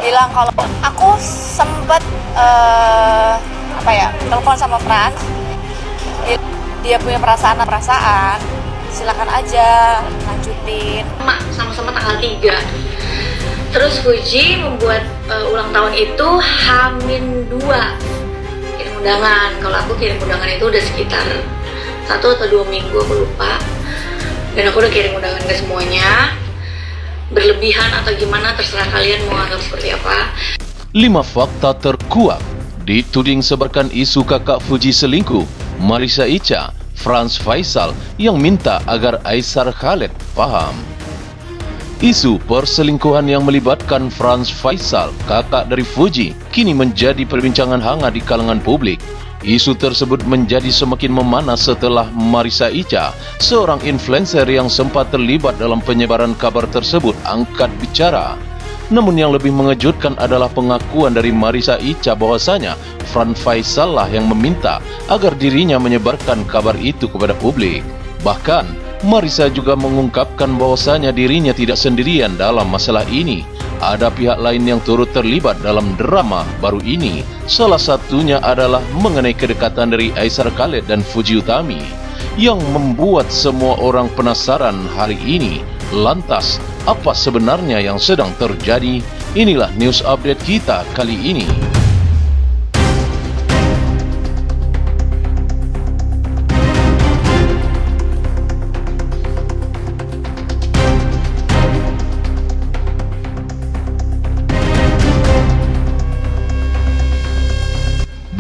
bilang kalau aku sempat telepon sama Frans. Dia punya perasaan, silakan aja lanjutin. Sama-sama tanggal 3. Terus Fuji membuat ulang tahun itu H-2 kirim undangan. Kalau aku kirim undangan itu udah sekitar 1 atau 2 minggu, aku lupa. Dan aku udah kirim undangan ke semuanya. Berlebihan atau gimana terserah kalian mau anggap seperti apa. 5 fakta terkuak dituding sebarkan isu kakak Fuji selingkuh, Marissa Icha, Frans Faisal yang minta agar Aisar Khaled paham. Isu perselingkuhan yang melibatkan Frans Faisal, kakak dari Fuji, kini menjadi perbincangan hangat di kalangan publik. Isu tersebut menjadi semakin memanas setelah Marissa Icha, seorang influencer yang sempat terlibat dalam penyebaran kabar tersebut, angkat bicara. Namun yang lebih mengejutkan adalah pengakuan dari Marissa Icha bahwasanya Frans Faisal lah yang meminta agar dirinya menyebarkan kabar itu kepada publik. Bahkan, Marissa juga mengungkapkan bahwasanya dirinya tidak sendirian dalam masalah ini. Ada pihak lain yang turut terlibat dalam drama baru ini. Salah satunya adalah mengenai kedekatan dari Aisar Khaled dan Fuji Utami yang membuat semua orang penasaran hari ini. Lantas, apa sebenarnya yang sedang terjadi? Inilah news update kita kali ini.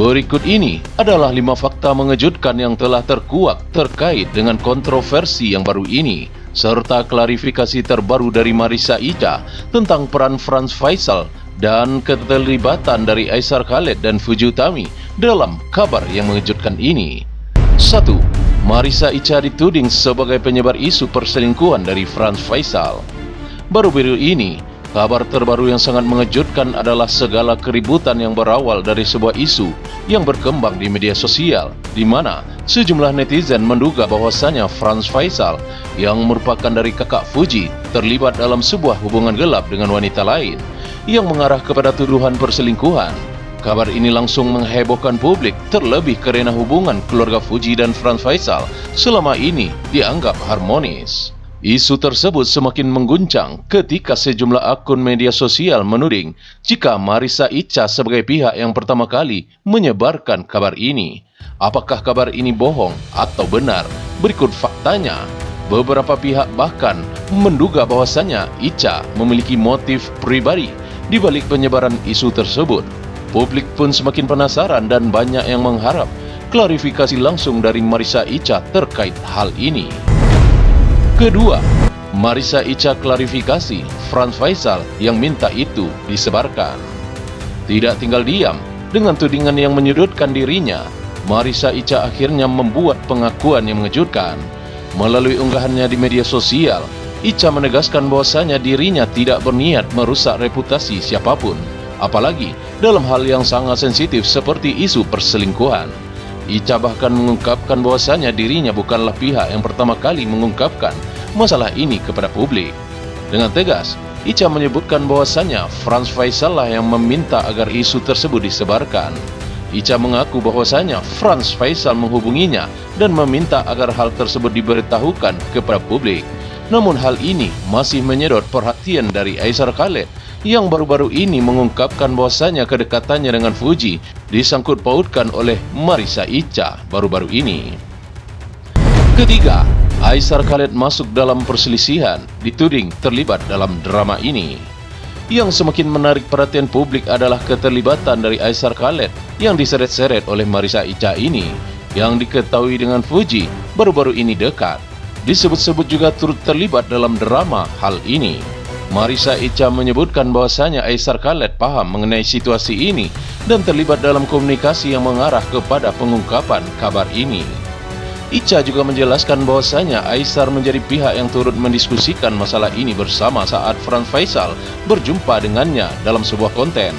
Berikut ini adalah 5 fakta mengejutkan yang telah terkuak terkait dengan kontroversi yang baru ini, serta klarifikasi terbaru dari Marissa Icha tentang peran Frans Faisal dan keterlibatan dari Aisar Khaled dan Fuji Utami dalam kabar yang mengejutkan ini. 1. Marissa Icha dituding sebagai penyebar isu perselingkuhan dari Frans Faisal. Baru-baru ini, kabar terbaru yang sangat mengejutkan adalah segala keributan yang berawal dari sebuah isu yang berkembang di media sosial, di mana sejumlah netizen menduga bahwasanya Frans Faisal yang merupakan dari kakak Fuji terlibat dalam sebuah hubungan gelap dengan wanita lain yang mengarah kepada tuduhan perselingkuhan. Kabar ini langsung menghebohkan publik, terlebih karena hubungan keluarga Fuji dan Frans Faisal selama ini dianggap harmonis. Isu tersebut semakin mengguncang ketika sejumlah akun media sosial menuding jika Marissa Icha sebagai pihak yang pertama kali menyebarkan kabar ini. Apakah kabar ini bohong atau benar? Berikut faktanya. Beberapa pihak bahkan menduga bahwasanya Icha memiliki motif pribadi di balik penyebaran isu tersebut. Publik pun semakin penasaran dan banyak yang mengharap klarifikasi langsung dari Marissa Icha terkait hal ini. Kedua, Marissa Icha klarifikasi Frans Faisal yang minta itu disebarkan. Tidak tinggal diam dengan tudingan yang menyudutkan dirinya, Marissa Icha akhirnya membuat pengakuan yang mengejutkan. Melalui unggahannya di media sosial, Icha menegaskan bahwasanya dirinya tidak berniat merusak reputasi siapapun, apalagi dalam hal yang sangat sensitif seperti isu perselingkuhan. Icha bahkan mengungkapkan bahwasanya dirinya bukanlah pihak yang pertama kali mengungkapkan masalah ini kepada publik. Dengan tegas, Icha menyebutkan bahwasanya Frans Faisal lah yang meminta agar isu tersebut disebarkan. Icha mengaku bahwasanya Frans Faisal menghubunginya dan meminta agar hal tersebut diberitahukan kepada publik. Namun hal ini masih menyedot perhatian dari Aisar Khaled yang baru-baru ini mengungkapkan bahwasanya kedekatannya dengan Fuji disangkut pautkan oleh Marissa Icha baru-baru ini. Ketiga, Aisar Khaled masuk dalam perselisihan, dituding terlibat dalam drama ini. Yang semakin menarik perhatian publik adalah keterlibatan dari Aisar Khaled yang diseret-seret oleh Marissa Icha ini, yang diketahui dengan Fuji baru-baru ini dekat. Disebut-sebut juga turut terlibat dalam drama hal ini. Marissa Icha menyebutkan bahwasanya Aisar Khaled paham mengenai situasi ini dan terlibat dalam komunikasi yang mengarah kepada pengungkapan kabar ini. Icha juga menjelaskan bahwasanya Aisar menjadi pihak yang turut mendiskusikan masalah ini bersama saat Frans Faisal berjumpa dengannya dalam sebuah konten.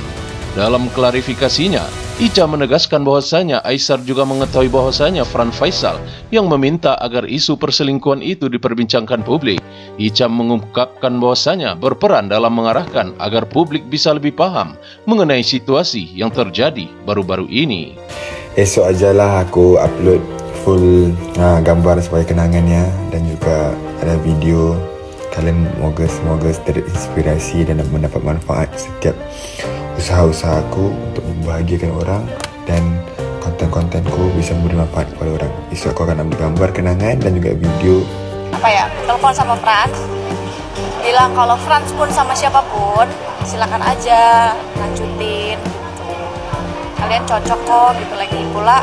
Dalam klarifikasinya, Icha menegaskan bahwasanya Aisar juga mengetahui bahwasanya Frans Faisal yang meminta agar isu perselingkuhan itu diperbincangkan publik. Ica mengungkapkan bahwasanya berperan dalam mengarahkan agar publik bisa lebih paham mengenai situasi yang terjadi baru-baru ini. Esok ajalah aku upload full gambar sebagai kenangannya, dan juga ada video. Kalian semoga terinspirasi dan mendapat manfaat setiap usaha-usaha aku untuk membahagiakan orang, dan konten-kontenku bisa memberi manfaat kepada orang. Esok aku akan ambil gambar kenangan dan juga video. Telepon sama Frans, bilang kalau Frans pun sama siapapun silakan aja lanjutin, kalian cocok kok gitu. Lagi pula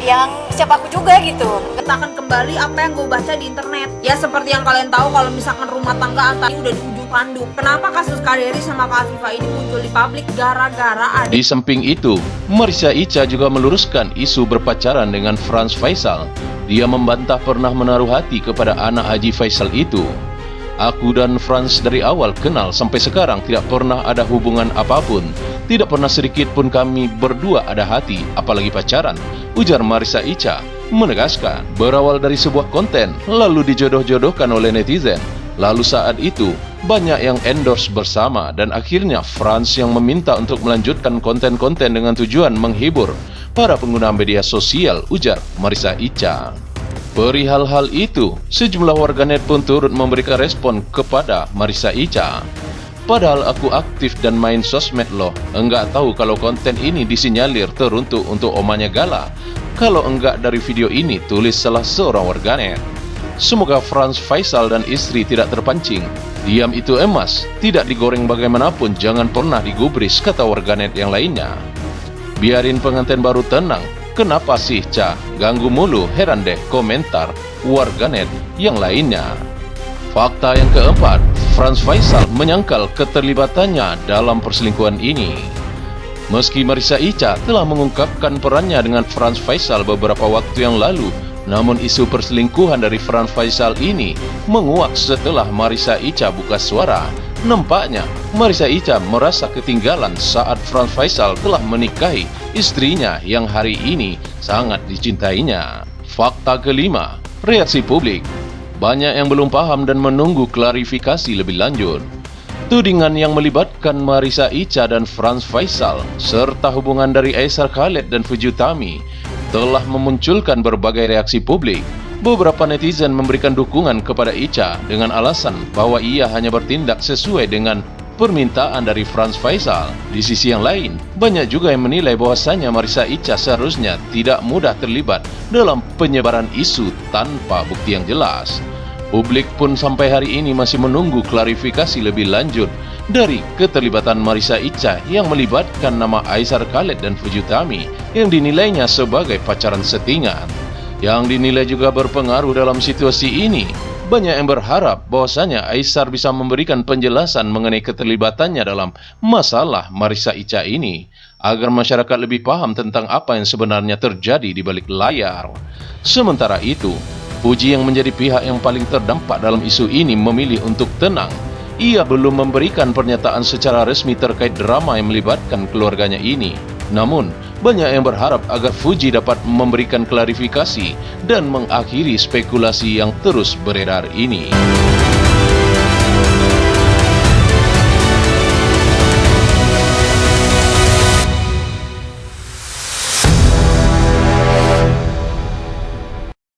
yang siapa aku juga gitu. Kita akan kembali apa yang gue baca di internet. Ya seperti yang kalian tahu, kalau misalkan rumah tangga Anta ini udah di ujung tanduk. Kenapa kasus Kak Dery sama Kak Afifah ini muncul di publik? Gara-gara ada. Di samping itu, Marissa Ica juga meluruskan isu berpacaran dengan Frans Faisal. Dia membantah pernah menaruh hati kepada anak Haji Faisal itu. Aku dan Frans dari awal kenal sampai sekarang tidak pernah ada hubungan apapun. Tidak pernah sedikit pun kami berdua ada hati, apalagi pacaran, ujar Marissa Ica, menegaskan. Berawal dari sebuah konten, lalu dijodoh-jodohkan oleh netizen. Lalu saat itu, banyak yang endorse bersama, dan akhirnya Frans yang meminta untuk melanjutkan konten-konten dengan tujuan menghibur para pengguna media sosial, ujar Marissa Ica. Perihal hal itu, sejumlah warganet pun turut memberikan respon kepada Marissa Ica. Padahal aku aktif dan main sosmed loh, enggak tahu kalau konten ini disinyalir teruntuk untuk omanya Gala. Kalau enggak dari video ini, tulis salah seorang warganet. Semoga Frans Faisal dan istri tidak terpancing. Diam itu emas, tidak digoreng bagaimanapun, jangan pernah digubris, kata warganet yang lainnya. Biarin pengantin baru tenang. Kenapa sih, Ca? Ganggu mulu, heran deh, komentar warganet yang lainnya. Fakta yang keempat, Frans Faisal menyangkal keterlibatannya dalam perselingkuhan ini. Meski Marissa Ica telah mengungkapkan perannya dengan Frans Faisal beberapa waktu yang lalu, namun isu perselingkuhan dari Frans Faisal ini menguak setelah Marissa Ica buka suara. Nampaknya Marissa Ica merasa ketinggalan saat Frans Faisal telah menikahi istrinya yang hari ini sangat dicintainya. Fakta kelima, reaksi publik. Banyak yang belum paham dan menunggu klarifikasi lebih lanjut. Tudingan yang melibatkan Marissa Ica dan Frans Faisal serta hubungan dari Aisar Khaled dan Fuji Utami telah memunculkan berbagai reaksi publik. Beberapa netizen memberikan dukungan kepada Ica dengan alasan bahwa ia hanya bertindak sesuai dengan permintaan dari Frans Faisal. Di sisi yang lain, banyak juga yang menilai bahwasanya Marissa Ica seharusnya tidak mudah terlibat dalam penyebaran isu tanpa bukti yang jelas. Publik pun sampai hari ini masih menunggu klarifikasi lebih lanjut dari keterlibatan Marissa Ica yang melibatkan nama Aisar Khaled dan Fuji Utami yang dinilainya sebagai pacaran settingan. Yang dinilai juga berpengaruh dalam situasi ini. Banyak yang berharap bahwasanya Aisar bisa memberikan penjelasan mengenai keterlibatannya dalam masalah Marissa Ica ini, agar masyarakat lebih paham tentang apa yang sebenarnya terjadi di balik layar. Sementara itu, Fuji yang menjadi pihak yang paling terdampak dalam isu ini memilih untuk tenang. Ia belum memberikan pernyataan secara resmi terkait drama yang melibatkan keluarganya ini. Namun, banyak yang berharap agar Fuji dapat memberikan klarifikasi dan mengakhiri spekulasi yang terus beredar ini.